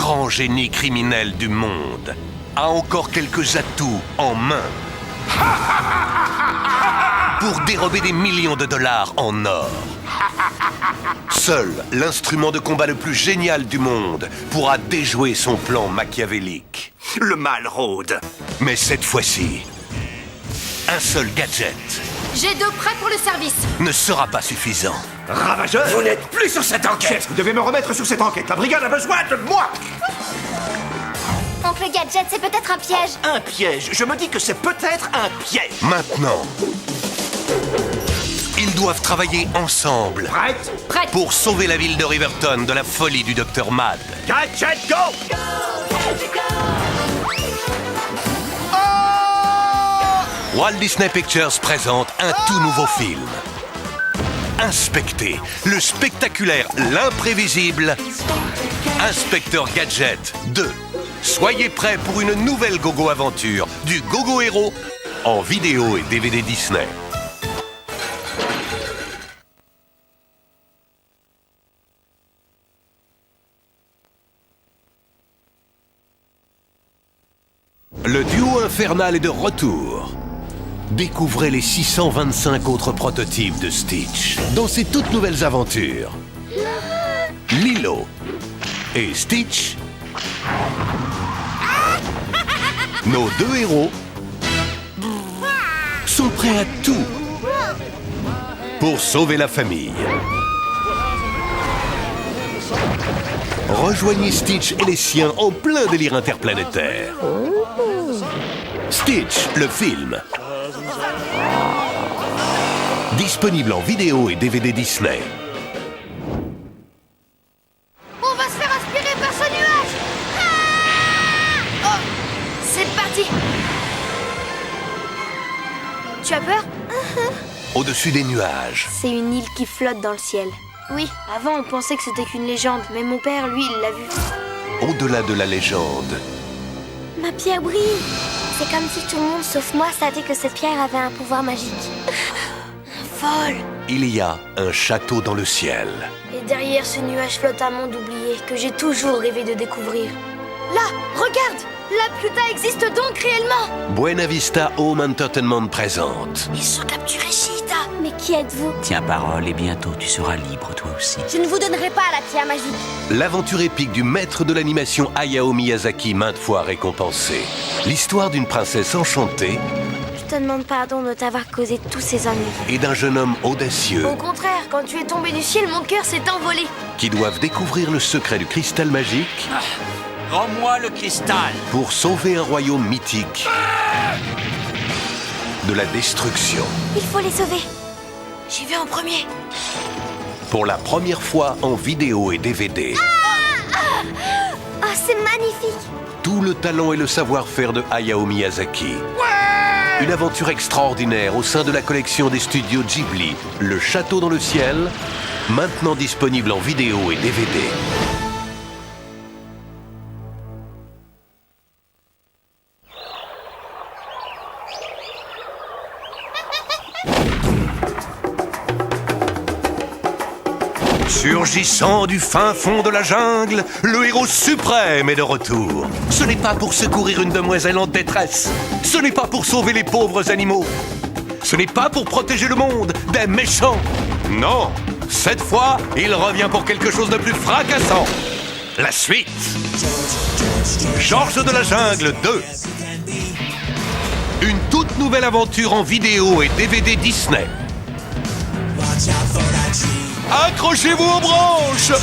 grand génie criminel du monde, a encore quelques atouts en main pour dérober des millions de dollars en or. Seul l'instrument de combat le plus génial du monde pourra déjouer son plan machiavélique. Le mal rôde. Mais cette fois-ci, un seul gadget J'ai deux prêts pour le service. ne sera pas suffisant. Ravageur, vous n'êtes plus sur cette enquête. Chef, vous devez me remettre sur cette enquête. La brigade a besoin de moi. Oncle Gadget, c'est peut-être un piège. Un piège. Je me dis que c'est peut-être un piège. Maintenant, ils doivent travailler ensemble Prête? Prête. pour sauver la ville de Riverton de la folie du Dr Mad. Gadget, go! Walt Disney Pictures présente un tout nouveau film. Inspectez le spectaculaire, l'imprévisible Inspecteur Gadget 2. Soyez prêts pour une nouvelle Gogo aventure du Gogo Héros en vidéo et DVD Disney. Le duo infernal est de retour. Découvrez les 625 autres prototypes de Stitch dans ses toutes nouvelles aventures. Lilo et Stitch, nos deux héros, sont prêts à tout pour sauver la famille. Rejoignez Stitch et les siens en plein délire interplanétaire. Stitch, le film. Disponible en vidéo et DVD Disney. On va se faire aspirer par ce nuage. Oh, c'est parti. Tu as peur? Au-dessus des nuages, C'est une île qui flotte dans le ciel. Oui. Avant, on pensait que c'était qu'une légende, mais mon père, lui, il l'a vu. au-delà de la légende, Ma pierre brille. C'est comme si tout le monde, sauf moi, savait que cette pierre avait un pouvoir magique. Folle! il y a un château dans le ciel. Et derrière ce nuage flotte un monde oublié que j'ai toujours rêvé de découvrir. Là, regarde. La Pluta existe donc réellement. Buena Vista Home Entertainment présente Ils sont capturés, Cheetah! Mais qui êtes-vous? Tiens parole et bientôt tu seras libre toi aussi. Je ne vous donnerai pas la pierre magique. l'aventure épique du maître de l'animation Hayao Miyazaki, maintes fois récompensé. L'histoire d'une princesse enchantée Je te demande pardon de t'avoir causé tous ces ennuis. et d'un jeune homme audacieux Au contraire, quand tu es tombé du ciel, mon cœur s'est envolé. qui doivent découvrir le secret du cristal magique Rends-moi le cristal. pour sauver un royaume mythique de la destruction. Il faut les sauver. J'y vais en premier. Pour la première fois en vidéo et DVD, Oh, c'est magnifique. tout le talent et le savoir-faire de Hayao Miyazaki. Une aventure extraordinaire au sein de la collection des studios Ghibli, Le Château dans le ciel, maintenant disponible en vidéo et DVD. Surgissant du fin fond de la jungle, le héros suprême est de retour. Ce n'est pas pour secourir une demoiselle en détresse. Ce n'est pas pour sauver les pauvres animaux. Ce n'est pas pour protéger le monde des méchants. Non, cette fois, il revient pour quelque chose de plus fracassant. La suite. Georges de la Jungle 2. Une toute nouvelle aventure en vidéo et DVD Disney. Accrochez-vous aux branches!